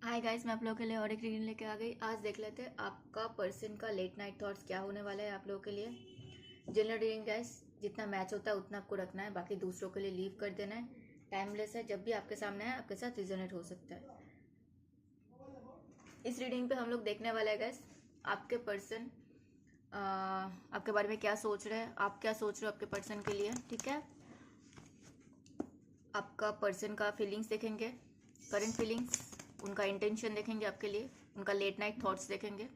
Hi guys, मैं आप लोगों के लिए और एक रीडिंग लेके आ गई। आज देख लेते हैं आपका पर्सन का लेट नाइट थॉट्स क्या होने वाला है आप लोगों के लिए। जनरल रीडिंग गाइस, जितना मैच होता है उतना आपको रखना है, बाकी दूसरों के लिए लीव कर देना है। टाइमलेस है, जब भी आपके सामने है आपके साथ रिजोनेट हो सकता है। इस रीडिंग पे हम लोग देखने वाले हैं गाइस आपके पर्सन आपके बारे में क्या सोच रहे हैं, आप क्या सोच रहे हो आपके पर्सन के लिए। ठीक है, आपका पर्सन का फीलिंग्स देखेंगे, करंट फीलिंग्स, उनका इंटेंशन देखेंगे आपके लिए, उनका लेट नाइट थॉट्स देखेंगे,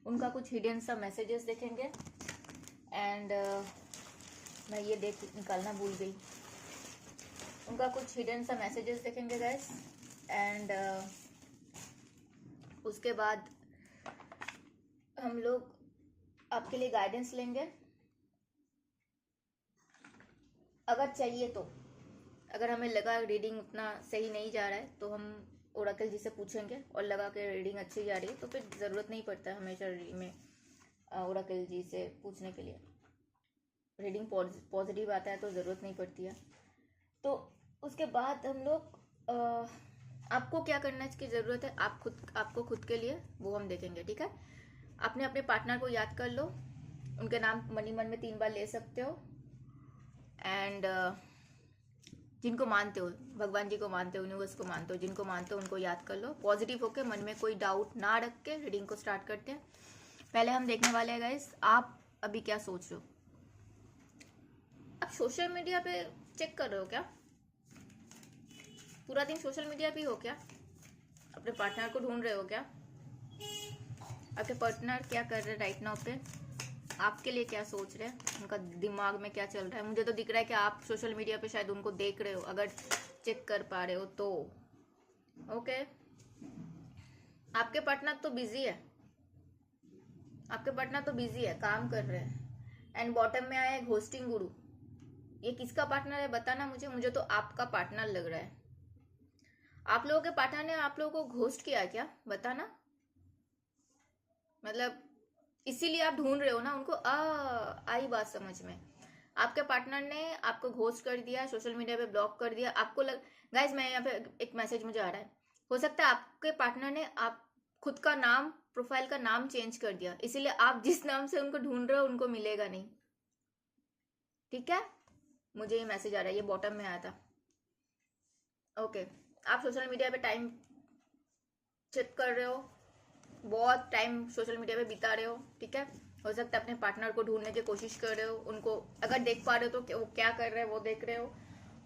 उनका कुछ हिडन सा मैसेजेस देखेंगे। एंड मैं ये देख निकालना भूल गई, उनका कुछ हिडन सा मैसेजेस देखेंगे गाइस। एंड उसके बाद हम लोग आपके लिए गाइडेंस लेंगे अगर चाहिए तो। अगर हमें लगा रीडिंग उतना सही नहीं जा रहा है तो हम ओरेकल जी से पूछेंगे, और लगा के रीडिंग अच्छी जा रही है तो फिर ज़रूरत नहीं पड़ता है हमेशा रीडिंग में ओरेकल जी से पूछने के लिए। रीडिंग पॉजिटिव आता है तो ज़रूरत नहीं पड़ती है। तो उसके बाद हम लोग आपको क्या करने की ज़रूरत है, आपको खुद के लिए वो हम देखेंगे। ठीक है, आपने अपने पार्टनर को याद कर लो, उनके नाम मनी मन में 3 बार ले सकते हो। एंड जिनको मानते हो, भगवान जी को मानते हो, यूनिवर्स को मानते हो, जिनको मानते हो उनको याद कर लो। पॉजिटिव होके मन में कोई डाउट ना रख के रीडिंग को स्टार्ट करते हैं। पहले हम देखने वाले हैं गाइस आप अभी क्या सोच रहे हो। आप सोशल मीडिया पे चेक कर रहे हो क्या? पूरा दिन सोशल मीडिया पे हो क्या? अपने पार्टनर को ढूंढ रहे हो क्या? आपके पार्टनर क्या कर रहे हैं राइट नाउ पे, आपके लिए क्या सोच रहे हैं, उनका दिमाग में क्या चल रहा है। मुझे तो दिख रहा है कि आप सोशल मीडिया पे शायद उनको देख रहे हो, अगर चेक कर पा रहे हो तो। ओके, आपके पार्टनर तो बिजी है, आपके पार्टनर तो बिजी है, काम कर रहे हैं। एंड बॉटम में आया है घोस्टिंग गुरु। ये किसका पार्टनर है बताना मुझे तो आपका पार्टनर लग रहा है। आप लोगों के पार्टनर ने आप लोगों को घोस्ट किया क्या, बताना। मतलब इसीलिए आप ढूंढ रहे हो ना उनको। आई बात समझ में। आपके पार्टनर ने आपको घोस्ट कर दिया, सोशल मीडिया पे ब्लॉक कर दिया। आपको गाइज मैं यहाँ पे एक मैसेज मुझे आ रहा है, हो सकता है आपके पार्टनर ने आप खुद का नाम, प्रोफाइल का नाम चेंज कर दिया, इसीलिए आप जिस नाम से उनको ढूंढ रहे हो उनको मिलेगा नहीं। ठीक है, मुझे ये मैसेज आ रहा है, ये बॉटम में आया था। ओके, आप सोशल मीडिया पे टाइम चेक कर रहे हो, बहुत टाइम सोशल मीडिया पे बिता रहे हो। ठीक है, हो सकता है अपने पार्टनर को ढूंढने की कोशिश कर रहे हो, उनको अगर देख पा रहे हो तो वो क्या कर रहे हैं वो देख रहे हो।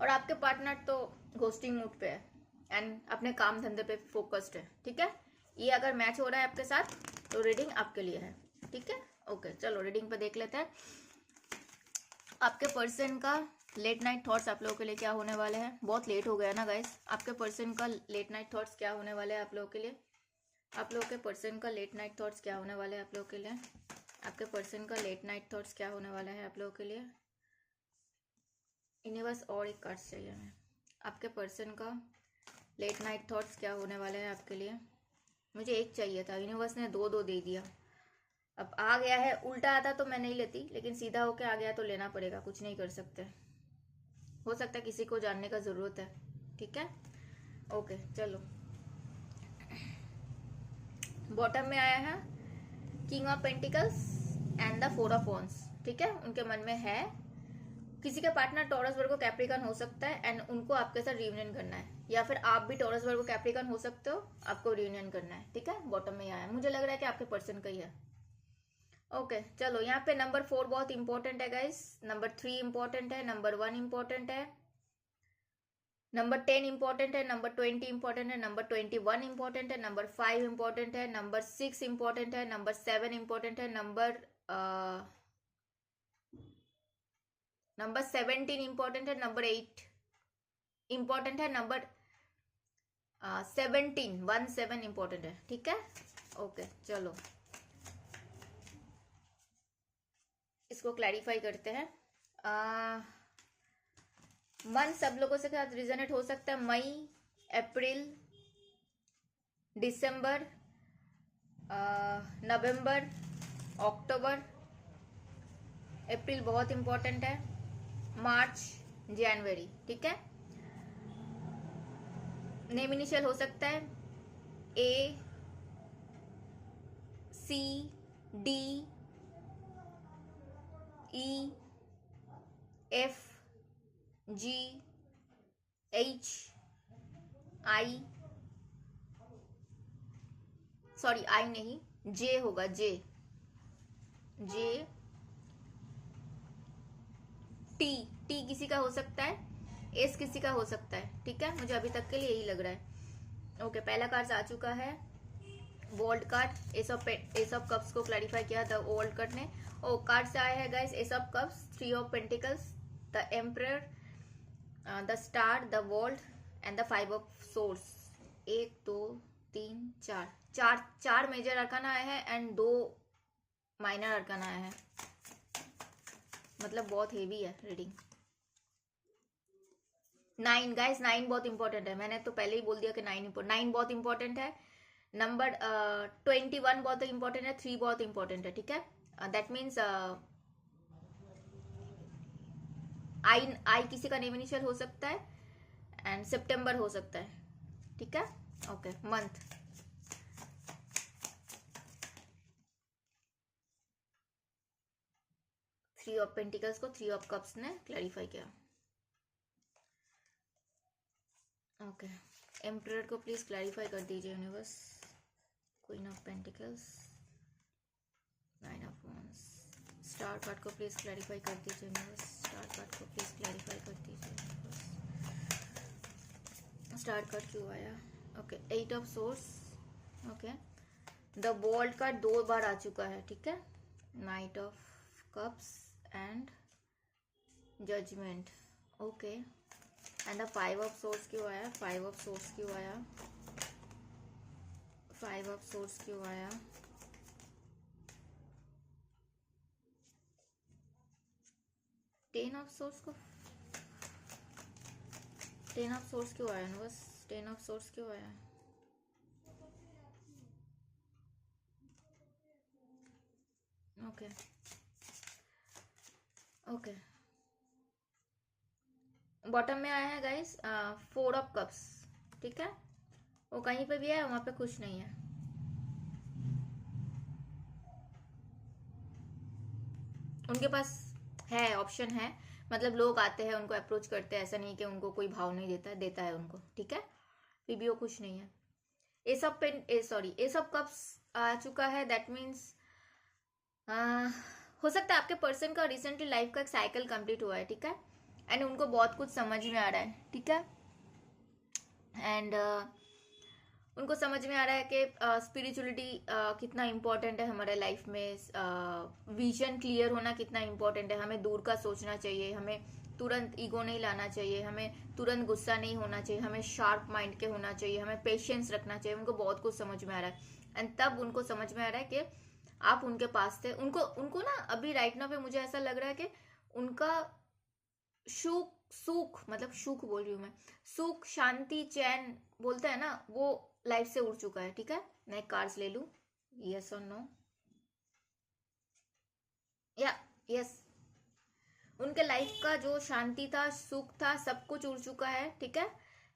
और आपके पार्टनर तो घोस्टिंग मूड पे है एंड अपने काम धंधे पे फोकस्ड है। ठीक है, ये अगर मैच हो रहा है आपके साथ तो रीडिंग आपके लिए है। ठीक है, ओके चलो रीडिंग पे देख लेते हैं आपके पर्सन का लेट नाइट थॉट्स आप लोगों के लिए क्या होने वाले हैं। बहुत लेट हो गया ना गाइस, आपके पर्सन का लेट नाइट थॉट्स क्या होने वाले हैं आप लोगों के लिए। आप लोगों के पर्सन का लेट नाइट थॉट्स क्या होने वाले हैं आप लोगों के लिए। आपके पर्सन का लेट नाइट थॉट्स क्या होने वाला है आप लोगों के लिए। यूनिवर्स और एक कार्ड चाहिए हमें। आपके पर्सन का लेट नाइट थॉट्स क्या होने वाले हैं आपके लिए। मुझे एक चाहिए था, यूनिवर्स ने दो दो दे दिया। अब आ गया है, उल्टा आता तो मैं नहीं लेती, लेकिन सीधा होके आ गया तो लेना पड़ेगा, कुछ नहीं कर सकते। हो सकता है किसी को जानने का ज़रूरत है। ठीक है, ओके चलो। बॉटम में आया है king of pentacles and the 4 of wands. ठीक है, उनके मन में है किसी का पार्टनर टॉरस वर्गो कैप्रिकॉन हो सकता है एंड उनको आपके साथ रियूनियन करना है, या फिर आप भी टॉरस वर्गो कैप्रिकॉन हो सकते हो, आपको रियूनियन करना है। ठीक है, बॉटम में आया है, मुझे लग रहा है कि आपके पर्सन का ही है। ओके चलो, यहाँ पे नंबर 4 बहुत इंपॉर्टेंट है गाइस, नंबर 3 इंपॉर्टेंट है, नंबर 1 इंपॉर्टेंट है, नंबर 10 इंपॉर्टेंट है, नंबर 20 इंपॉर्टेंट है, नंबर 21 इंपॉर्टेंट है, नंबर 5 इंपॉर्टेंट है, नंबर 6 इंपॉर्टेंट है, नंबर 7 इंपॉर्टेंट है, नंबर 17 इंपॉर्टेंट है, नंबर 8 इंपॉर्टेंट है, नंबर 17 इंपॉर्टेंट है। ठीक है, ओके चलो इसको क्लैरिफाई करते हैं। मंथ सब लोगों से साथ रिजनेट हो सकता है, मई, अप्रैल, दिसंबर, नवंबर, अक्टूबर, अप्रैल बहुत इंपॉर्टेंट है, मार्च, जनवरी। ठीक है, नेम इनिशियल हो सकता है A C D E F G H I, sorry I नहीं, J होगा, J टी किसी का हो सकता है, एस किसी का हो सकता है, ठीक है, मुझे अभी तक के लिए यही लग रहा है। ओके, पहला कार्ड आ चुका है, world card, S of cups को क्लैरिफाई किया था वर्ल्ड कार्ड ने। ओ कार्ड से आया है guys, S of cups, 3 of pentacles, the emperor, the star, the world and the 5 of source. 1 2 3 4 चार मेजर अरकाना आए हैं एंड 2 माइनर अरकाना आया है, मतलब बहुत हेवी है रीडिंग। 9 गाइस, 9 बहुत इंपॉर्टेंट है, मैंने तो पहले ही बोल दिया कि 9 बहुत इंपॉर्टेंट है। नंबर 21 बहुत इंपॉर्टेंट है, 3 बहुत इंपॉर्टेंट है, ठीक है। दैट मीन्स आई किसी का नेम इनिशियल हो सकता है एंड सितंबर हो सकता है, ठीक है। Okay, month, three of pentacles को 3 ऑफ कप्स ने क्लैरिफाई किया। ओके, एम्परर को प्लीज क्लैरिफाई कर दीजिए universe. Queen of pentacles, 9 of wands, star card को प्लीज क्लैरिफाई कर दीजिए यूनिवर्स। स्टार कार्ड को प्लीज क्लैरिफाई कर दीजिए यूनिवर्स। स्टार कार्ड क्यों आया? Okay, 8 of swords. Okay, the world card 2 बार आ चुका है, ठीक है। Knight of cups and judgement. Okay, and the 5 of source क्यों आया? 5 ऑफ सोर्स क्यों आया? 5 ऑफ सोर्स क्यों आया? 10 ऑफ सोर्स को, 10 ऑफ सोर्स क्यों आया ना? बस 10 ऑफ सोर्स क्यों आया? ओके ओके, बॉटम में आया है गाइस 4 ऑफ कप्स, ठीक है। वो कहीं पे भी है, वहां पे खुश नहीं है। उनके पास है, ऑप्शन है, मतलब लोग आते हैं उनको अप्रोच करते हैं, ऐसा नहीं कि उनको कोई भाव नहीं देता है, देता है उनको, ठीक है, फिर भी वो खुश नहीं है। Ace of pen, sorry, ace of cups आ चुका है, दैट मीन्स हो सकता है आपके पर्सन का रिसेंटली लाइफ का एक साइकिल कंप्लीट हुआ है, ठीक है, एंड उनको बहुत कुछ समझ में आ रहा है, ठीक है, एंड उनको समझ में आ रहा है कि स्पिरिचुअलिटी कितना इम्पोर्टेंट है हमारे लाइफ में, विजन क्लियर होना कितना इम्पोर्टेंट है, हमें दूर का सोचना चाहिए, हमें तुरंत ईगो नहीं लाना चाहिए, हमें तुरंत गुस्सा नहीं होना चाहिए, हमें शार्प माइंड के होना चाहिए, हमें पेशेंस रखना चाहिए। उनको बहुत कुछ समझ में आ रहा है एंड तब उनको समझ में आ रहा है कि आप उनके पास थे। उनको उनको ना अभी राइट नाउ पे मुझे ऐसा लग रहा है कि उनका सुख सुख मतलब सुख बोल रही हूँ मैं, सुख, शांति, चैन बोलते हैं ना, वो लाइफ से उड़ चुका है, ठीक है। मैं कार्ड्स ले लूं, यस और नो, या यस, उनके लाइफ का जो शांति था, सुख था, सब कुछ उड़ चुका है, ठीक है,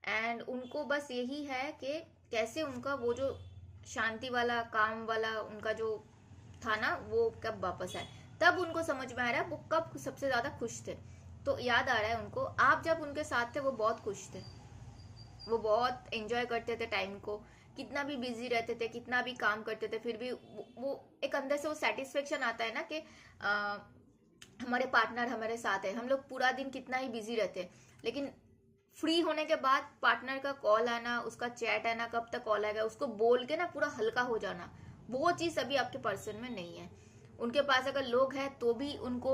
एंड उनको बस यही है कि कैसे उनका वो जो शांति वाला, काम वाला उनका जो था ना, वो कब वापस आए। तब उनको समझ में आ रहा है वो कब सबसे ज्यादा खुश थे। तो याद आ रहा है उनको, आप जब उनके साथ थे वो बहुत खुश थे, वो बहुत एंजॉय करते थे टाइम को, कितना भी बिजी रहते थे, कितना भी काम करते थे, फिर भी वो एक अंदर से वो सेटिस्फेक्शन आता है ना कि हमारे पार्टनर हमारे साथ है। हम लोग पूरा दिन कितना ही बिजी रहते हैं, लेकिन फ्री होने के बाद पार्टनर का कॉल आना, उसका चैट आना, कब तक कॉल आएगा, उसको बोल के ना पूरा हल्का हो जाना, वो चीज अभी आपके पर्सन में नहीं है। उनके पास अगर लोग हैं तो भी उनको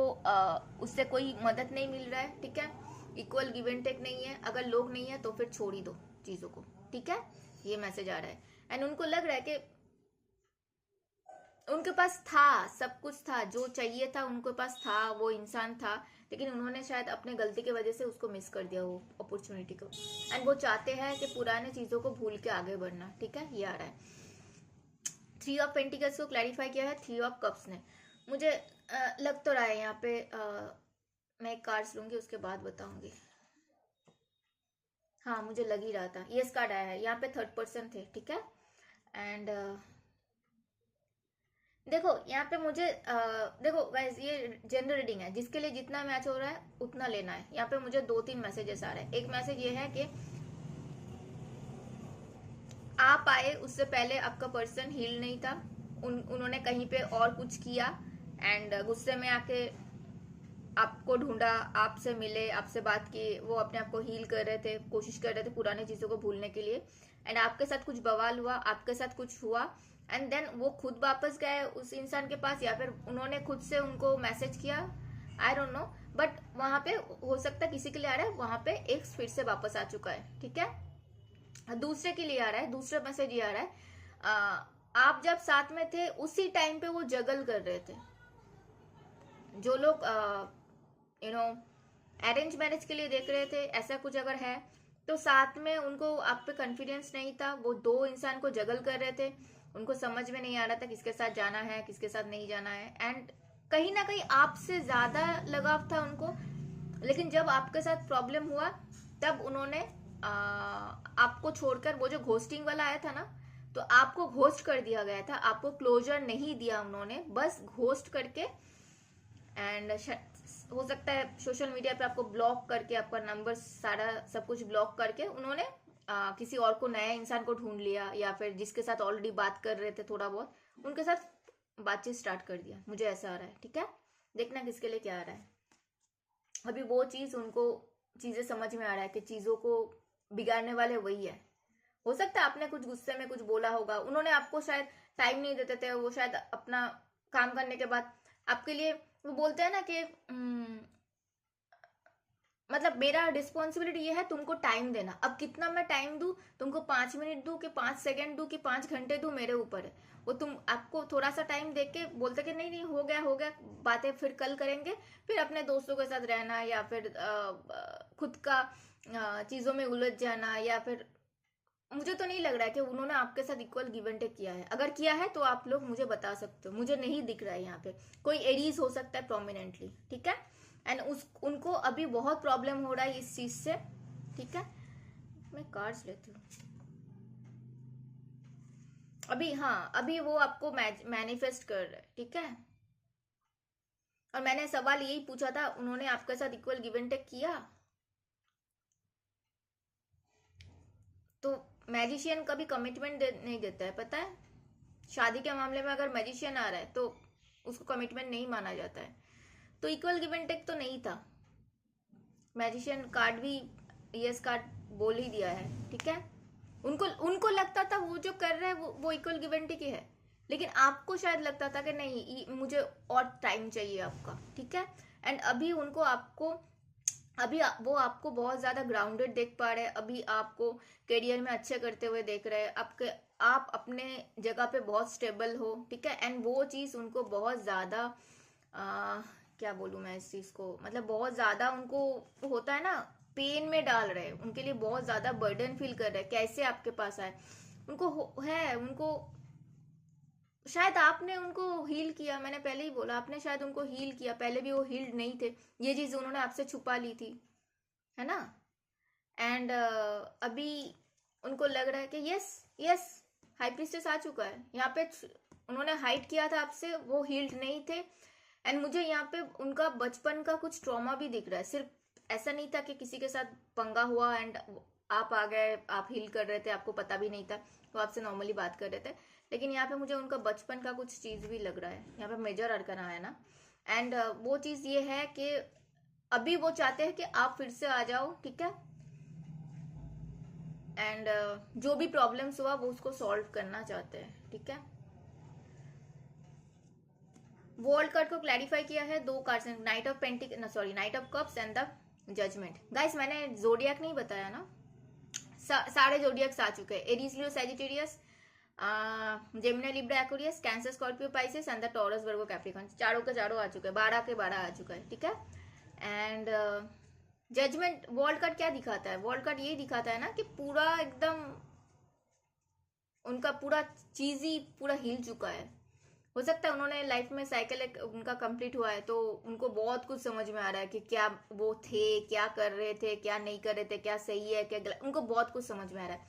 उससे कोई मदद नहीं मिल रहा है, ठीक है, इक्वल गिव एंड टेक नहीं है। अगर लोग नहीं है तो फिर छोड़ ही दो चीजों को, ठीक है, ये मैसेज आ रहा है। एंड उनको लग रहा है कि उनके पास था, सब कुछ था जो चाहिए था, उनके पास था, वो इंसान था, लेकिन उन्होंने शायद अपने गलती की वजह से उसको मिस कर दिया, वो अपॉर्चुनिटी को, एंड वो चाहते हैं कि पुराने चीजों को भूल के आगे बढ़ना, ठीक है, ये आ रहा है। 3 ऑफ पेंटिकल्स को क्लैरिफाई किया है 3 ऑफ कप्स ने। मुझे लग तो रहा है यहाँ पे मैं एक कार्ड्स लूंगी, उसके बाद बताऊंगी। हाँ, मुझे लग ही रहा था, यस कार्ड आया है, यहाँ पे थर्ड पर्सन थे, ठीक है, एंड देखो यहाँ पे मुझे देखो गाइस, ये जनरल रीडिंग है, जिसके लिए जितना मैच हो रहा है उतना लेना है। यहाँ पे मुझे 2-3 मैसेजेस आ रहे हैं। एक मैसेज ये है कि आप आए उससे पहले आपका पर्सन हील नहीं था, उन्होंने कहीं पे और कुछ किया एंड गुस्से में आके आपको ढूंढा, आपसे मिले, आपसे बात की, वो अपने आप को हील कर रहे थे, कोशिश कर रहे थे पुरानी चीजों को भूलने के लिए। एंड आपके साथ कुछ बवाल हुआ, आपके साथ कुछ हुआ एंड देन वो खुद वापस गए उस इंसान के पास, या फिर उन्होंने खुद से उनको मैसेज किया, आई डोंट नो। बट वहां पे हो सकता है किसी के लिए आ रहा है, वहां पे एक फिर से वापस आ चुका है, ठीक है। दूसरे के लिए आ रहा है, दूसरा मैसेज ये आ रहा है, आप जब साथ में थे उसी टाइम पे वो जगल कर रहे थे। जो लोग यू नो अरेंज मैरिज के लिए देख रहे थे, ऐसा कुछ अगर है तो साथ में उनको आप पे कॉन्फिडेंस नहीं था, वो दो इंसान को जगल कर रहे थे, उनको समझ में नहीं आ रहा था किसके साथ जाना है किसके साथ नहीं जाना है। एंड कहीं ना कहीं आपसे ज्यादा लगाव था उनको, लेकिन जब आपके साथ प्रॉब्लम हुआ तब उन्होंने आपको छोड़कर, वो जो घोस्टिंग वाला आया था ना, तो आपको घोस्ट कर दिया गया था, आपको क्लोजर नहीं दिया उन्होंने, बस घोस्ट करके एंड हो सकता है सोशल मीडिया पे आपको ब्लॉक करके, आपका नंबर सारा सब कुछ ब्लॉक करके उन्होंने किसी और को, नया इंसान को ढूंढ लिया, या फिर जिसके साथ ऑलरेडी बात कर रहे थे थोड़ा बहुत, उनके साथ बातचीत स्टार्ट कर दिया। मुझे ऐसा आ रहा है, ठीक है। देखना किसके लिए क्या आ रहा है। अभी वो चीज उनको चीजें समझ में आ रहा है कि चीजों को बिगाड़ने वाले वही है। हो सकता है आपने कुछ गुस्से में कुछ बोला होगा, उन्होंने आपको शायद टाइम नहीं देते थे, वो शायद अपना काम करने के बाद आपके लिए, वो बोलते हैं ना कि मतलब मेरा रिस्पॉन्सिबिलिटी ये है तुमको टाइम देना। अब कितना मैं टाइम दूं तुमको, 5 मिनट दूं कि 5 सेकंड दूं कि 5 घंटे दूं, मेरे ऊपर है वो। तुम आपको थोड़ा सा टाइम देके के बोलते कि नहीं नहीं हो गया हो गया, बातें फिर कल करेंगे, फिर अपने दोस्तों के साथ रहना, या फिर खुद का चीजों में उलझ जाना, या फिर मुझे तो नहीं लग रहा है कि उन्होंने आपके साथ इक्वल गिव एंड टेक किया है। अगर किया है तो आप लोग मुझे बता सकते हो, मुझे नहीं दिख रहा है यहाँ पे। कोई एरीज हो सकता है प्रोमिनेंटली, ठीक है। एंड उनको अभी बहुत प्रॉब्लम हो रहा है इस चीज से, ठीक है। मैं कार्ड्स लेती हूँ अभी। हाँ, अभी वो आपको मैनिफेस्ट कर रहे हैं, ठीक है। और मैंने सवाल यही पूछा था, उन्होंने आपके साथ इक्वल गिव एंड टेक किया? तो मैजिशियन कभी कमिटमेंट नहीं देता है, पता है। शादी के मामले में अगर मैजिशियन आ रहा है तो उसको कमिटमेंट नहीं माना जाता है। तो इक्वल गिव एंड टेक तो नहीं था। मैजिशियन कार्ड भी यस कार्ड बोल ही दिया है, ठीक है। उनको उनको लगता था वो जो कर रहे हैं वो इक्वल गिव एंड टेक ही है, लेकिन आपको शायद लगता था कि नहीं मुझे और टाइम चाहिए आपका, ठीक है। एंड अभी उनको आपको, अभी वो आपको बहुत ज्यादा ग्राउंडेड देख पा रहे हैं, अभी आपको करियर में अच्छे करते हुए देख रहे हैं, आपके आप अपने जगह पे बहुत स्टेबल हो, ठीक है। एंड वो चीज उनको बहुत ज्यादा क्या बोलूं मैं इस चीज को, मतलब बहुत ज्यादा उनको होता है ना, पेन में डाल रहे हैं, उनके लिए बहुत ज्यादा बर्डन फील कर रहे हैं, कैसे आपके पास आए। उनको है, उनको शायद आपने उनको हील किया, मैंने पहले ही बोला, आपने शायद उनको हील किया, पहले भी वो हील्ड नहीं थे, ये चीज उन्होंने आपसे छुपा ली थी, है ना। एंड अभी उनको लग रहा है कि यस यस हाई प्रीस्टेस आ चुका है यहाँ पे। उन्होंने हाइड किया था आपसे, वो हील्ड नहीं थे। एंड मुझे यहाँ पे उनका बचपन का कुछ ट्रॉमा भी दिख रहा है। सिर्फ ऐसा नहीं था कि किसी के साथ पंगा हुआ एंड आप आ गए, आप हील कर रहे थे, आपको पता भी नहीं था, वो आपसे नॉर्मली बात कर रहे थे, लेकिन यहाँ पे मुझे उनका बचपन का कुछ चीज भी लग रहा है। यहाँ पे मेजर अरकन आया ना। एंड वो चीज ये है कि अभी वो चाहते हैं कि आप फिर से आ जाओ, ठीक है। एंड जो भी प्रॉब्लम्स हुआ वो उसको सॉल्व करना चाहते हैं, ठीक है। वर्ल्ड कार्ड को क्लैरिफाई किया है दो cards, knight of knight of cups and the judgement. Guys मैंने जोडियक नहीं बताया ना, सारे जोडियक्स आ चुके हैं, Aries Leo Sagittarius, Gemini Libra Aquarius, Cancer Scorpio Pisces and the Taurus Virgo Capricorn. चारों के चारों आ चुके हैं, 12 के 12 आ चुका है, ठीक है। एंड जजमेंट वर्ल्ड कार्ड क्या दिखाता है, वर्ल्ड कार्ड ये दिखाता है ना कि पूरा एकदम उनका पूरा चीज ही पूरा हिल चुका है। हो सकता है उन्होंने लाइफ में साइकिल उनका कंप्लीट हुआ है तो उनको बहुत कुछ समझ में आ रहा है कि क्या वो थे, क्या कर रहे थे, क्या नहीं कर रहे थे, क्या सही है क्या गलत, उनको बहुत कुछ समझ में आ रहा है।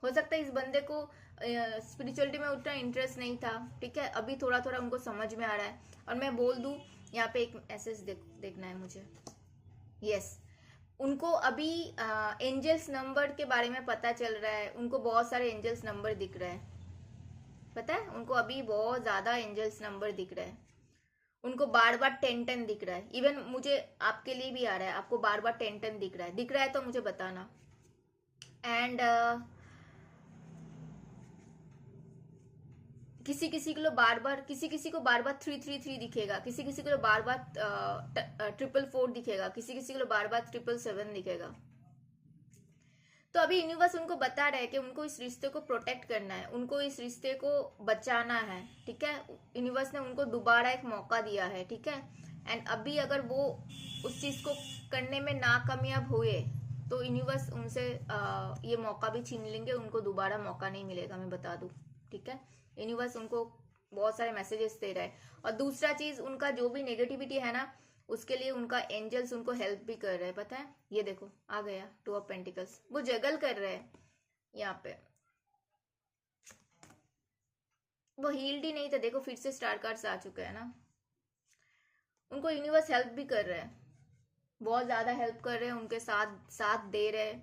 हो सकता है इस बंदे को स्पिरिचुअलिटी में उतना इंटरेस्ट नहीं था, ठीक है, अभी थोड़ा थोड़ा उनको समझ में आ रहा है। और मैं बोल दूं, यहाँ पे एक मैसेज देखना है मुझे। यस, उनको अभी एंजल्स नंबर के बारे में पता चल रहा है, उनको बहुत सारे एंजल्स नंबर दिख रहा है, पता है उनको अभी बहुत ज्यादा एंजल्स नंबर दिख रहा है, उनको बार बार 10 दिख रहा है। इवन मुझे आपके लिए भी आ रहा है, आपको बार बार 10 दिख रहा है तो मुझे बताना। एंड किसी किसी को बार बार 333 दिखेगा, किसी किसी को बार बार 444 दिखेगा, किसी किसी को बार बार 777 दिखेगा। तो अभी यूनिवर्स उनको बता रहा है कि उनको इस रिश्ते को प्रोटेक्ट करना है, उनको इस रिश्ते को बचाना है, ठीक है। यूनिवर्स ने उनको दोबारा एक मौका दिया है, ठीक है। एंड अभी अगर वो उस चीज को करने में नाकामयाब हुए तो यूनिवर्स उनसे ये मौका भी छीन लेंगे, उनको दोबारा मौका नहीं मिलेगा, मैं बता दूं, ठीक है। यूनिवर्स उनको बहुत सारे मैसेजेस दे रहा है। और दूसरा चीज, उनका जो भी नेगेटिविटी है ना, उसके लिए उनका एंजल्स उनको हेल्प भी कर रहे हैं, पता है। ये देखो आ गया 2 ऑफ पेंटिकल्स, वो जगल कर रहे हैं यहाँ पे, वो हील्ड ही नहीं था, देखो फिर से स्टार कार्ड्स आ चुके हैं ना। उनको यूनिवर्स हेल्प भी कर रहे हैं, बहुत ज्यादा हेल्प कर रहे हैं, उनके साथ साथ दे रहे हैं।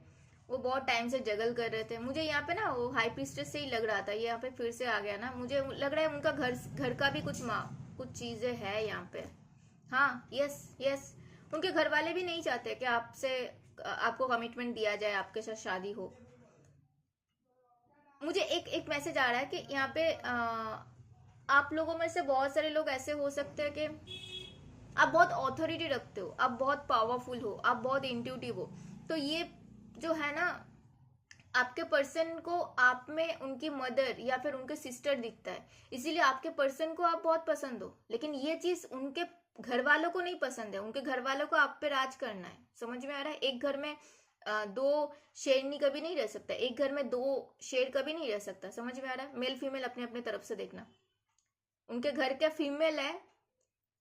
वो बहुत टाइम से जगल कर रहे थे। मुझे यहाँ पे ना वो हाई प्रीस्टेस से ही लग रहा था, ये यहाँ पे फिर से आ गया ना, मुझे लग रहा है उनका घर का भी कुछ चीजें है यहाँ पे। हाँ, यस यस, उनके घर वाले भी नहीं चाहते कि आपको कमिटमेंट दिया जाए, आपके साथ शादी हो। मुझे एक मैसेज आ रहा है कि यहाँ पे आप लोगों में से बहुत सारे लोग ऐसे हो सकते हैं कि आप बहुत ऑथोरिटी रखते हो, आप बहुत पावरफुल हो, आप बहुत इंट्यूटिव हो। तो ये जो है ना, आपके पर्सन को आप में उनकी मदर या फिर उनके सिस्टर दिखता है, इसीलिए आपके पर्सन को आप बहुत पसंद हो। लेकिन ये चीज उनके घर वालों को नहीं पसंद है, उनके घर वालों को आप पे राज करना है, समझ में आ रहा है। एक घर में 2 शेरनी कभी नहीं रह सकता, एक घर में 2 शेर कभी नहीं रह सकता, समझ में आ रहा है। मेल फीमेल अपने अपने तरफ से देखना, उनके घर क्या फीमेल है,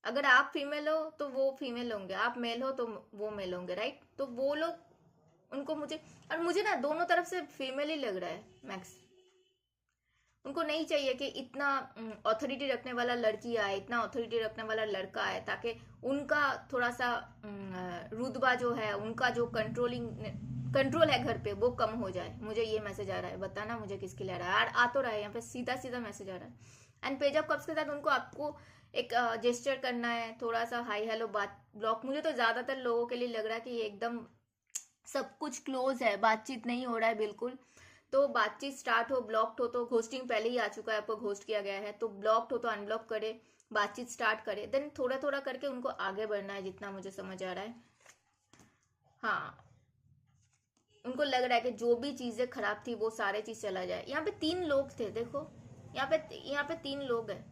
अगर आप फीमेल हो तो वो फीमेल होंगे, आप मेल हो तो वो मेल होंगे, राइट। तो वो लोग उनको मुझे ना दोनों तरफ से फीमेल ही लग रहा है मैक्स। उनको नहीं चाहिए कि इतना अथॉरिटी रखने वाला लड़की आए, इतना अथॉरिटी रखने वाला लड़का आए, ताकि उनका थोड़ा सा रुतबा जो है, उनका जो कंट्रोल है घर पे, वो कम हो जाए। मुझे ये मैसेज आ रहा है, बताना मुझे किसके लिए आ रहा है। आ तो रहा है यहाँ पे सीधा सीधा मैसेज आ रहा है। एंड पेज ऑफ कप्स के साथ उनको आपको एक जेस्चर करना है, थोड़ा सा हाई हेलो बात ब्लॉक। मुझे तो ज्यादातर लोगों के लिए लग रहा है कि ये एकदम सब कुछ क्लोज है, बातचीत नहीं हो रहा है बिल्कुल। तो बातचीत स्टार्ट हो, ब्लॉक्ड हो तो घोस्टिंग पहले ही आ चुका है, आपको घोस्ट किया गया है, तो ब्लॉक्ड हो तो अनब्लॉक करे, बातचीत स्टार्ट करे, देन थोड़ा थोड़ा करके उनको आगे बढ़ना है, जितना मुझे समझ आ रहा है। हाँ, उनको लग रहा है कि जो भी चीजें खराब थी वो सारे चीज चला जाए। यहाँ पे 3 लोग थे, देखो यहाँ पे 3 लोग हैं।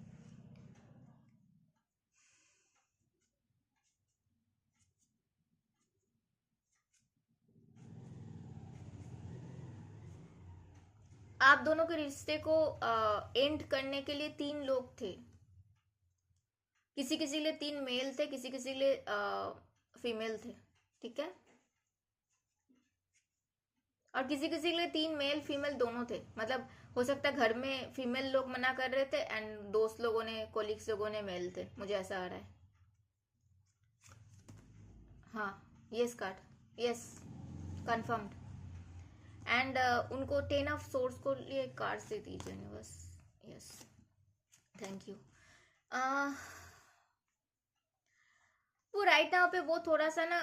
आप दोनों के रिश्ते को एंड करने के लिए 3 लोग थे, किसी किसी के लिए 3 मेल थे, किसी किसी के लिए फीमेल थे, ठीक है। और किसी किसी के लिए 3 मेल फीमेल दोनों थे, मतलब हो सकता है घर में फीमेल लोग मना कर रहे थे एंड दोस्त लोगों ने, कोलिग्स लोगों ने मेल थे, मुझे ऐसा आ रहा है। हाँ, yes card, yes confirmed. And उनको 10 ऑफ सोर्स को लिए कार्ड से दीजिए बस। Yes, thank you. वो राइट नाउ पे वो थोड़ा सा ना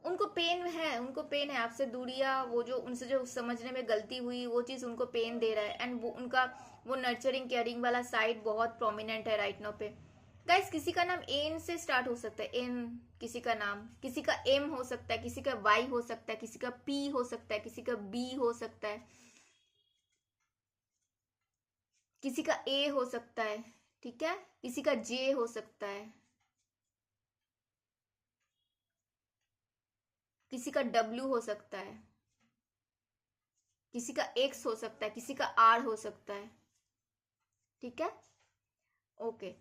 उनको पेन है आपसे दूरिया, वो जो उनसे जो समझने में गलती हुई वो चीज उनको पेन दे रहा है। एंड वो उनका वो नर्चरिंग केयरिंग वाला साइड बहुत प्रोमिनेंट है राइट नाउ पे। गाइस, किसी का नाम एन से स्टार्ट हो सकता है, एन किसी का नाम, किसी का एम हो सकता है, किसी का वाई हो सकता है, किसी का पी हो सकता है, किसी का बी हो सकता है, किसी का ए हो सकता है, ठीक है, किसी का जे हो सकता है, किसी का डब्ल्यू हो सकता है, किसी का एक्स हो सकता है, किसी का आर हो सकता है, ठीक है। ओके,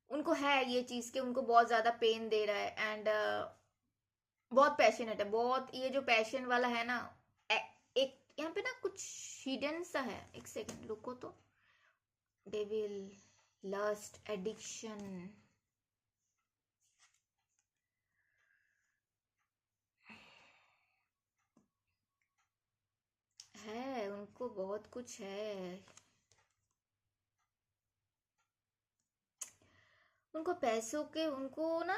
उनको है ये चीज कि उनको बहुत ज्यादा पेन दे रहा है। एंड बहुत पैशनेट है, बहुत। ये जो पैशन वाला है ना, एक यहाँ पे ना कुछ हिडन सा है। एक सेकंड रुको तो। डेविल, लस्ट, एडिक्शन है, उनको बहुत कुछ है। उनको पैसों के, उनको ना,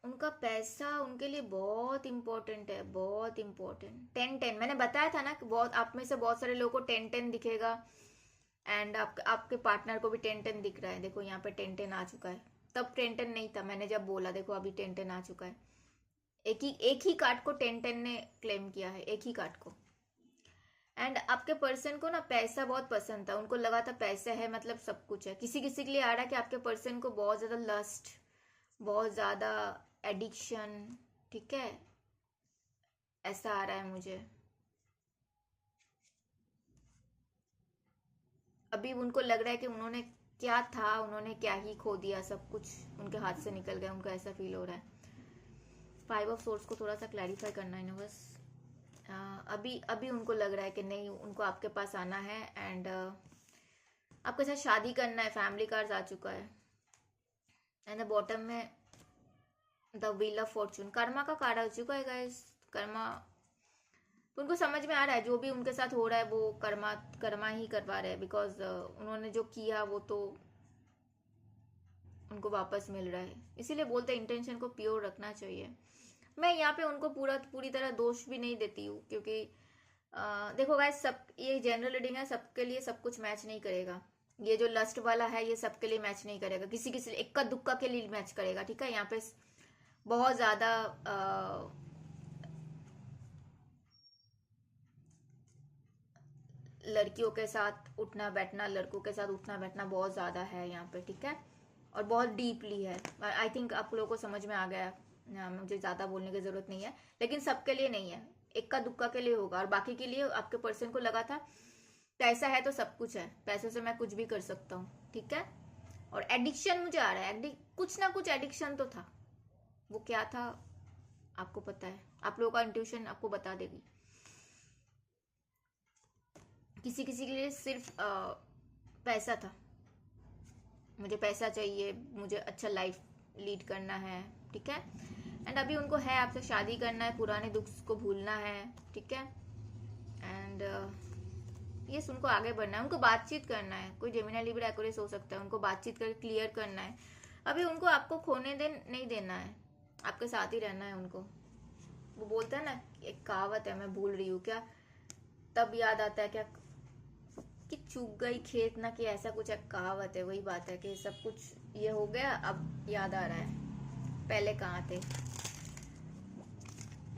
उनका पैसा उनके लिए बहुत इम्पोर्टेंट है, बहुत इम्पोर्टेंट। 10-10 मैंने बताया था ना कि बहुत आप में से बहुत सारे लोगों को 10-10 दिखेगा, एंड आपके पार्टनर को भी 10-10 दिख रहा है। देखो यहाँ पे 10-10 आ चुका है, तब 10-10 नहीं था मैंने जब बोला। देखो अभी 10-10 आ चुका है। एक ही कार्ड को 10-10 ने क्लेम किया है, एक ही कार्ड को। एंड आपके पर्सन को ना पैसा बहुत पसंद था, उनको लगा था पैसा है मतलब सब कुछ है। किसी किसी के लिए आ रहा है कि आपके पर्सन को बहुत ज्यादा लस्ट, बहुत ज्यादा एडिक्शन, ठीक है, ऐसा आ रहा है मुझे। अभी उनको लग रहा है कि उन्होंने क्या था, उन्होंने क्या ही खो दिया, सब कुछ उनके हाथ से निकल गया, उनको ऐसा फील हो रहा है। 5 ऑफ सोर्स को थोड़ा सा क्लैरिफाई करना है ना बस। अभी अभी उनको लग रहा है कि नहीं, उनको आपके पास आना है एंड आपके साथ शादी करना है। फैमिली कार्ड आ चुका है एंड द बॉटम में the wheel of Fortune, Karma का कार्ड आ चुका है गाइस। कर्मा, तो उनको समझ में आ रहा है जो भी उनके साथ हो रहा है वो कर्मा कर्मा ही करवा रहे हैं, बिकॉज उन्होंने जो किया वो तो उनको वापस मिल रहा है। इसीलिए बोलते हैं इंटेंशन को प्योर रखना चाहिए। मैं यहाँ पे उनको पूरी तरह दोष भी नहीं देती हूँ, क्योंकि देखो गाइस, सब ये जनरल रीडिंग है, सबके लिए सब कुछ मैच नहीं करेगा। ये जो लस्ट वाला है ये सबके लिए मैच नहीं करेगा, किसी किसी इक्का दुक्का के लिए मैच करेगा, ठीक है। यहाँ पे बहुत ज्यादा लड़कियों के साथ उठना बैठना, लड़कों के साथ उठना बैठना बहुत ज्यादा है यहाँ पे, ठीक है, और बहुत डीपली है। आई थिंक आप लोगों को समझ में आ गया, मुझे ज्यादा बोलने की जरूरत नहीं है। लेकिन सबके लिए नहीं है, इक्का दुक्का के लिए होगा, और बाकी के लिए आपके पर्सन को लगा था पैसा है तो सब कुछ है, पैसों से मैं कुछ भी कर सकता हूँ, ठीक है। और एडिक्शन मुझे आ रहा है, कुछ ना कुछ एडिक्शन तो था। वो क्या था आपको पता है, आप लोगों का इंट्यूशन आपको बता देगी। किसी किसी के लिए सिर्फ पैसा था, मुझे पैसा चाहिए, मुझे अच्छा लाइफ लीड करना है, ठीक है। एंड अभी उनको है आपसे शादी करना है, पुराने दुख को भूलना है, ठीक है। एंड ये उनको आगे बढ़ना है, उनको बातचीत करना है। कोई जेमिनी लिब्रा एक्वेरियस हो सकता है, उनको बातचीत करके क्लियर करना है। अभी उनको आपको खोने नहीं देना है, आपके साथ ही रहना है उनको। वो बोलता है ना, एक कहावत है, मैं भूल रही हूँ क्या, तब याद आता है क्या कि चूक गई खेत ना, कि ऐसा कुछ एक कहावत है। वही बात है कि सब कुछ ये हो गया, अब याद आ रहा है पहले कहाँ थे।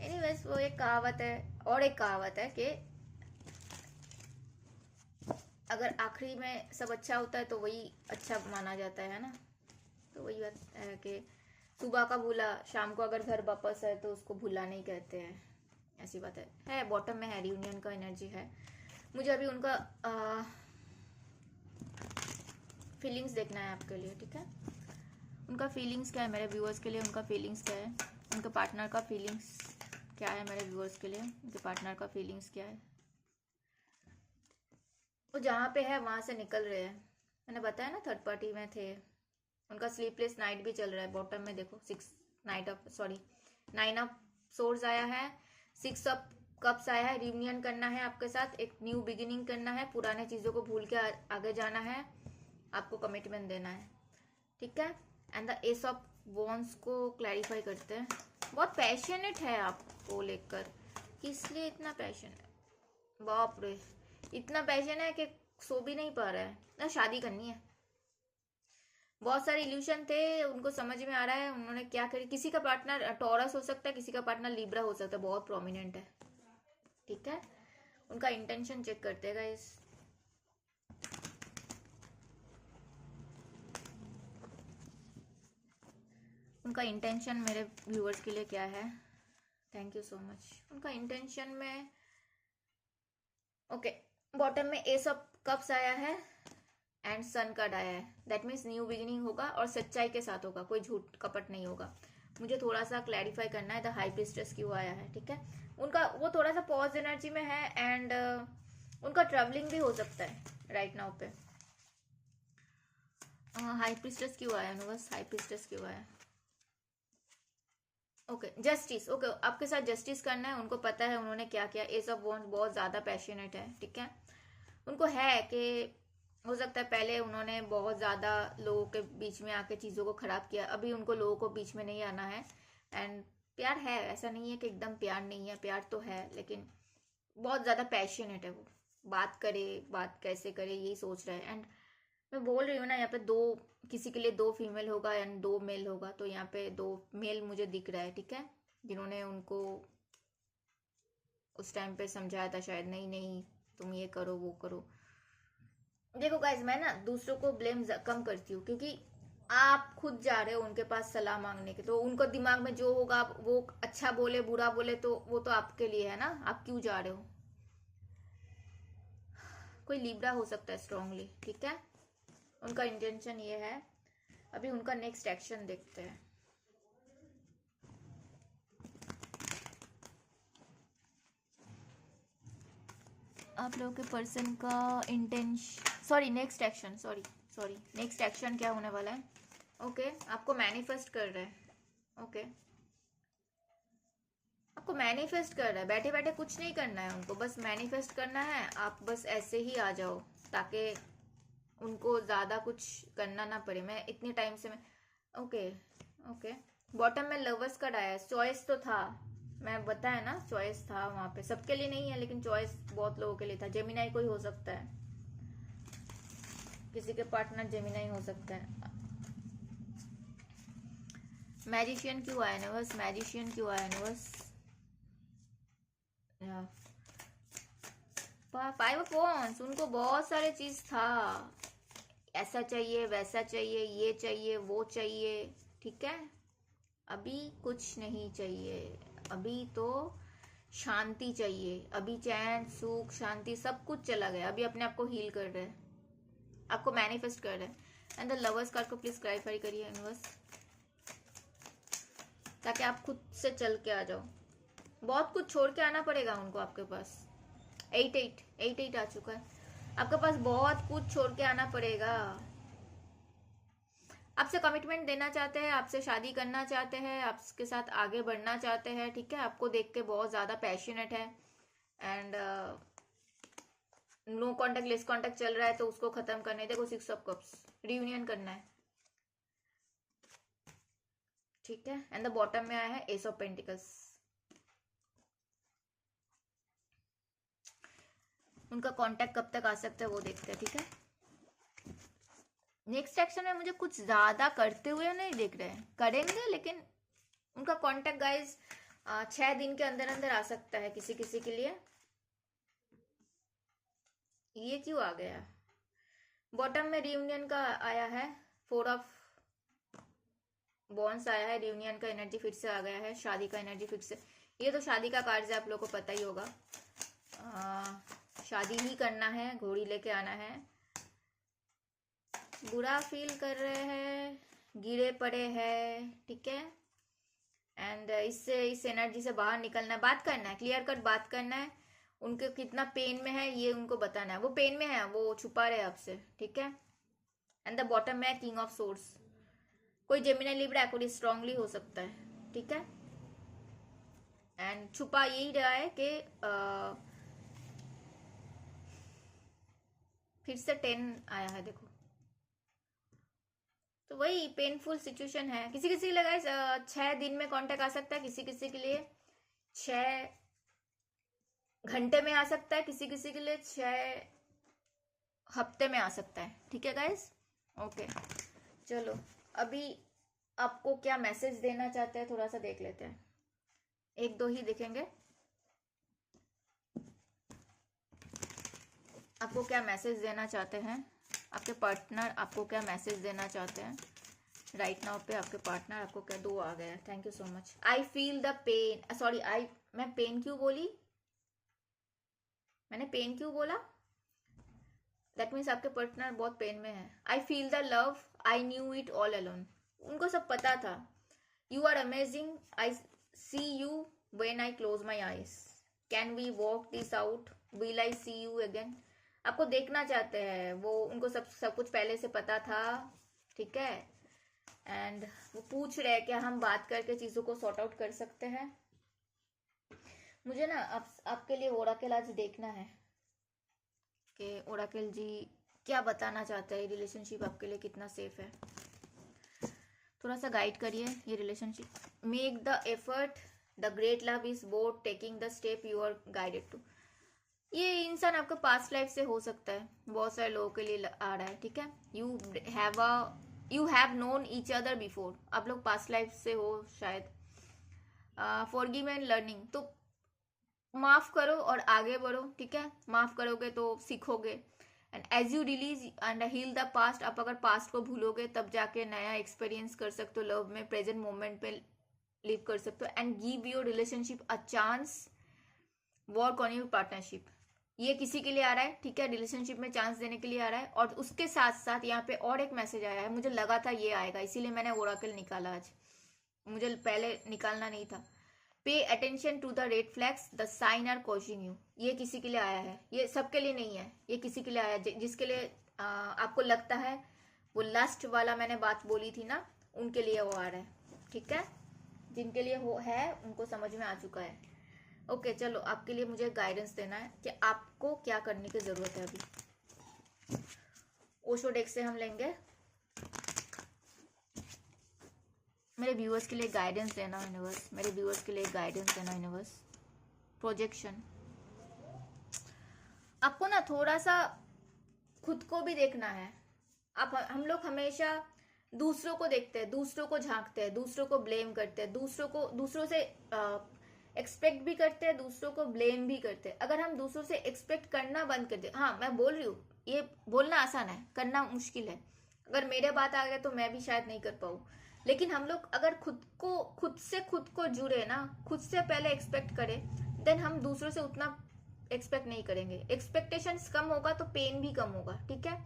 एनीवेज वो एक कहावत है। और एक कहावत है कि अगर आखिरी में सब अच्छा होता है तो वही अच्छा माना जाता है ना। तो वही बात है कि सुबह का भूला शाम को अगर घर वापस है तो उसको भूला नहीं कहते हैं, ऐसी बात है। बॉटम में है, रियूनियन का एनर्जी है। मुझे अभी उनका फीलिंग्स देखना है आपके लिए, ठीक है। उनका फीलिंग्स क्या है मेरे व्यूअर्स के लिए, उनका फीलिंग्स क्या है, उनके पार्टनर का फीलिंग्स क्या है मेरे व्यूअर्स के लिए, उनके पार्टनर का फीलिंग्स क्या है। वो जहाँ पे है वहाँ से निकल रहे हैं, मैंने बताया ना थर्ड पार्टी में थे। उनका स्लीपलेस नाइट भी चल रहा है। बॉटम में देखो 9 ऑफ सोर्स आया है, 6 ऑफ कप्स आया है। रियूनियन करना है आपके साथ, एक न्यू बिगिनिंग करना है, पुराने चीज़ों को भूल के आगे जाना है, आपको कमिटमेंट देना है, ठीक है। And the S of wands को क्लैरिफाई करते हैं। बहुत पैशनेट है आपको लेकर, किस लिए इतना पैशन है, बाप रे, इतना पैशन है कि सो भी नहीं पा रहा है ना, शादी करनी है। बहुत सारे इल्यूशन थे, उनको समझ में आ रहा है उन्होंने क्या करी। किसी का पार्टनर टॉरस हो सकता है, किसी का पार्टनर लिब्रा हो सकता है, बहुत प्रोमिनेंट है, ठीक है। उनका इंटेंशन चेक करते हैं गाइस। उनका इंटेंशन मेरे व्यूअर्स के लिए क्या है, थैंक यू सो मच। उनका इंटेंशन में ओके, बॉटम में एस ऑफ कप्स आया है एंड सन कार्ड आया है। दैट मीन्स न्यू बिगिनिंग होगा और सच्चाई के साथ होगा, कोई झूठ कपट नहीं होगा। मुझे थोड़ा सा क्लैरिफाई करना है द हाई प्रीस्टेस क्यों आया है, ठीक है। उनका वो थोड़ा सा पॉज एनर्जी में है एंड उनका ट्रैवलिंग भी हो सकता है राइट नाउ पे। हाई प्रीस्टेस क्यों आया यूनिवर्स, हाई प्रीस्टेस क्यों आया? ओके जस्टिस, ओके आपके साथ जस्टिस करना है, उनको पता है उन्होंने क्या किया। एस ऑफ वॉन्ड्स बहुत ज़्यादा पैशनेट है, ठीक है। उनको है कि हो सकता है पहले उन्होंने बहुत ज़्यादा लोगों के बीच में आके चीज़ों को ख़राब किया, अभी उनको लोगों को बीच में नहीं आना है। एंड प्यार है, ऐसा नहीं है कि एकदम प्यार नहीं है, प्यार तो है, लेकिन बहुत ज़्यादा पैशनेट है वो। बात करे, बात कैसे करे यही सोच रहा है। एंड मैं बोल रही हूँ ना, यहाँ पे दो, किसी के लिए दो फीमेल होगा एंड दो मेल होगा, तो यहाँ पे दो मेल मुझे दिख रहा है, ठीक है, जिन्होंने उनको उस टाइम पे समझाया था शायद, नहीं नहीं तुम ये करो वो करो। देखो गाइज, मैं ना दूसरों को ब्लेम कम करती हूँ, क्योंकि आप खुद जा रहे हो उनके पास सलाह मांगने के, तो उनको दिमाग में जो होगा, वो अच्छा बोले बुरा बोले, तो वो तो आपके लिए है ना, आप क्यों जा रहे हो। कोई लिब्रा हो सकता है स्ट्रांगली, ठीक है, उनका इंटेंशन ये है। अभी उनका नेक्स्ट एक्शन देखते हैं। आप लोगों के पर्सन का intention, sorry next action, sorry next action क्या होने वाला है? ओके आपको मैनिफेस्ट कर रहा है। ओके आपको मैनिफेस्ट कर रहा है, बैठे बैठे कुछ नहीं करना है उनको, बस मैनिफेस्ट करना है। आप बस ऐसे ही आ जाओ ताकि उनको ज़्यादा कुछ करना ना पड़े। मैं इतने टाइम से ओके ओके बॉटम में लवर्स कार्ड आया है। चॉइस तो था, मैं बताया ना, चॉइस था वहाँ पे, सबके लिए नहीं है लेकिन चॉइस बहुत लोगों के लिए था। जेमिनाई कोई हो सकता है, किसी के पार्टनर जेमिनाई हो सकता है। मैजिशियन क्यों आया यूनिवर्स, मैजिशियन क्यों आया यूनिवर्स? 5 ऑफ वांड्स, उनको बहुत सारे चीज था, ऐसा चाहिए वैसा चाहिए, ये चाहिए वो चाहिए, ठीक है। अभी कुछ नहीं चाहिए, अभी तो शांति चाहिए, अभी चैन सुख शांति सब कुछ चला गया, अभी अपने आप को हील कर रहे हैं, आपको मैनिफेस्ट कर रहे हैं। एंड द लवर्स कार्ड को प्लीज क्लैरिफाई करिए यूनिवर्स, ताकि आप खुद से चल के आ जाओ। बहुत कुछ छोड़ के आना पड़ेगा उनको आपके पास। 8 आ चुका है, आपके पास बहुत कुछ छोड़ के आना पड़ेगा। आपसे कमिटमेंट देना चाहते हैं, आपसे शादी करना चाहते हैं, आपके साथ आगे बढ़ना चाहते हैं, ठीक है। आपको देख के बहुत ज़्यादा पैशनेट है। And no contact less contact चल रहा है, तो उसको खत्म करने, देखो 6 ऑफ कप्स, रियूनियन करना है, ठीक है। एंड द बॉटम में आया है एस ऑफ पेंटिकल्स। उनका कांटेक्ट कब तक आ सकता है वो देखते हैं, ठीक है। नेक्स्ट एक्शन में मुझे कुछ ज्यादा करते हुए नहीं देख रहे हैं, करेंगे, लेकिन उनका कांटेक्ट गाइज 6 दिन के अंदर अंदर आ सकता है किसी किसी के लिए। ये क्यों आ गया? बॉटम में रियूनियन का आया है, 4 ऑफ बॉन्स आया है, रियूनियन का एनर्जी फिर से आ गया है, शादी का एनर्जी फिर से। ये तो शादी का कार्ड है, आप लोगों को पता ही होगा, शादी ही करना है, घोड़ी लेके आना है। बुरा फील कर रहे हैं, गिरे पड़े हैं, ठीक है। एंड इससे, इस एनर्जी से बाहर निकलना है, बात करना है, क्लियर कट बात करना है। उनके कितना पेन में है ये उनको बताना है, वो पेन में है, वो छुपा रहे आपसे, ठीक है। एंड द बॉटम में है किंग ऑफ सोर्ड्स, कोई जेमिनी लिब्रा एक्वेरियस स्ट्रांगली हो सकता है, ठीक है। एंड छुपा यही रहा है कि फिर से 10 आया है, देखो, तो वही पेनफुल सिचुएशन है। किसी किसी के लिए 6 दिन में कांटेक्ट आ सकता है, किसी किसी के लिए 6 घंटे में आ सकता है, किसी किसी के लिए 6 हफ्ते में आ सकता है, ठीक है गाइस। ओके चलो, अभी आपको क्या मैसेज देना चाहते हैं थोड़ा सा देख लेते हैं, 1-2 ही दिखेंगे। आपको क्या मैसेज देना चाहते हैं आपके पार्टनर, आपको क्या मैसेज देना चाहते हैं राइट नाउ पे आपके पार्टनर, आपको क्या? 2 आ गया, thank you so much. I feel the pain, sorry मैं पेन क्यों बोली, मैंने पेन क्यों बोला? दैट मीन्स आपके पार्टनर बहुत पेन में है। I feel the love, I knew it all alone, उनको सब पता था you are amazing, I see you when I close my eyes, can we walk this out, will I see you again. आपको देखना चाहते हैं वो, उनको सब कुछ पहले से पता था, ठीक है। एंड वो पूछ रहे हैं क्या हम बात करके चीजों को सॉर्ट आउट कर सकते हैं। मुझे ना आपके लिए ओराकल आज देखना है कि ओराकल जी क्या बताना चाहते हैं, रिलेशनशिप आपके लिए कितना सेफ है। थोड़ा सा गाइड करिए ये relationship. Make the effort, the great love is both taking the step you are guided to. ये इंसान आपका पास्ट लाइफ से हो सकता है, बहुत सारे लोगों के लिए आ रहा है, ठीक है। You have known each other before, आप लोग पास्ट लाइफ से हो शायद। फॉरगिव एंड लर्निंग, तो माफ करो और आगे बढ़ो, ठीक है। माफ करोगे तो सीखोगे। And as you release and heal the past, आप अगर पास्ट को भूलोगे तब जाके नया एक्सपीरियंस कर सकते हो लव में, प्रेजेंट मोमेंट पे लिव कर सकते हो। And give your relationship a chance, work on your partnership. ये किसी के लिए आ रहा है, ठीक है, रिलेशनशिप में चांस देने के लिए आ रहा है। और उसके साथ साथ यहाँ पे और एक मैसेज आया है, मुझे लगा था ये आएगा, इसीलिए मैंने ओराकल निकाला आज, मुझे पहले निकालना नहीं था। Pay attention to the red flags, the sign are cautioning you. ये किसी के लिए आया है, ये सबके लिए नहीं है, ये किसी के लिए आया है जिसके लिए आपको लगता है वो लास्ट वाला मैंने बात बोली थी ना, उनके लिए वो आ रहा है, ठीक है। जिनके लिए वो है उनको समझ में आ चुका है। ओके चलो, आपके लिए मुझे गाइडेंस देना है कि आपको क्या करने की जरूरत है अभी। ओशो डेक से हम लेंगे, मेरे व्यूअर्स के लिए गाइडेंस देना यूनिवर्स, मेरे व्यूअर्स के लिए गाइडेंस देना यूनिवर्स। प्रोजेक्शन, आपको ना थोड़ा सा खुद को भी देखना है। हम लोग हमेशा दूसरों को देखते हैं, दूसरों को झांकते हैं, दूसरों को ब्लेम करते हैं, दूसरों से एक्सपेक्ट भी करते हैं, दूसरों को ब्लेम भी करते हैं। अगर हम दूसरों से एक्सपेक्ट करना बंद कर दे, हाँ मैं बोल रही हूँ, ये बोलना आसान है, करना मुश्किल है। अगर मेरे बात आ गया तो मैं भी शायद नहीं कर पाऊँ, लेकिन हम लोग अगर खुद को जुड़े ना, खुद से पहले एक्सपेक्ट करें, देन हम दूसरों से उतना एक्सपेक्ट नहीं करेंगे। एक्सपेक्टेशंस कम होगा तो पेन भी कम होगा, ठीक है।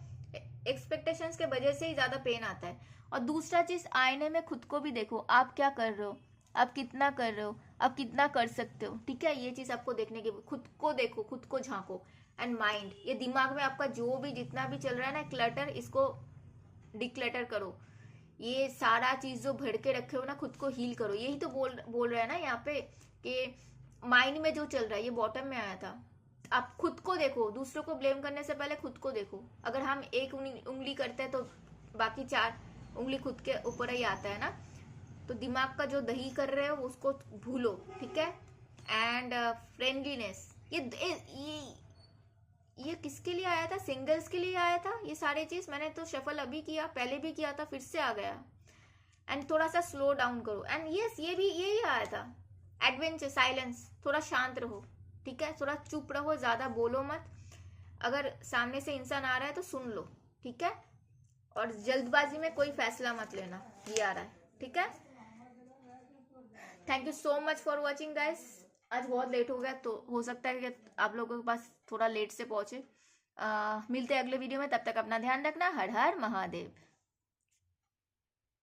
एक्सपेक्टेशंस के वजह से ही ज्यादा पेन आता है। और दूसरा चीज, आईने में खुद को भी देखो, आप क्या कर रहे हो, आप कितना कर रहे हो, आप कितना कर सकते हो, ठीक है। ये चीज आपको देखने की, खुद को देखो, खुद को झांको। एंड माइंड, ये दिमाग में आपका जो भी जितना भी चल रहा है ना क्लटर, इसको डिक्लटर करो। ये सारा चीज जो भर के रखे हो ना, खुद को हील करो। यही तो बोल रहे हैं ना यहाँ पे कि माइंड में जो चल रहा है, ये बॉटम में आया था। आप खुद को देखो, दूसरों को ब्लेम करने से पहले खुद को देखो। अगर हम एक उंगली करते हैं तो बाकी 4 उंगली खुद के ऊपर ही आता है ना। तो दिमाग का जो दही कर रहे हो उसको भूलो, ठीक है। एंड फ्रेंडलीनेस, ये किसके लिए आया था, सिंगल्स के लिए आया था ये सारे चीज। मैंने तो शफल अभी किया, पहले भी किया था, फिर से आ गया। एंड थोड़ा सा स्लो डाउन करो। एंड यस, ये भी यही आया था, एडवेंचर, साइलेंस, थोड़ा शांत रहो, ठीक है। थोड़ा चुप रहो, ज्यादा बोलो मत। अगर सामने से इंसान आ रहा है तो सुन लो, ठीक है। और जल्दबाजी में कोई फैसला मत लेना, ये आ रहा है, ठीक है। Thank you so much for watching guys. आज बहुत लेट हो गया, तो हो सकता है कि आप लोगों के पास थोड़ा लेट से पहुंचे। मिलते हैं अगले वीडियो में, तब तक अपना ध्यान रखना। हर हर महादेव।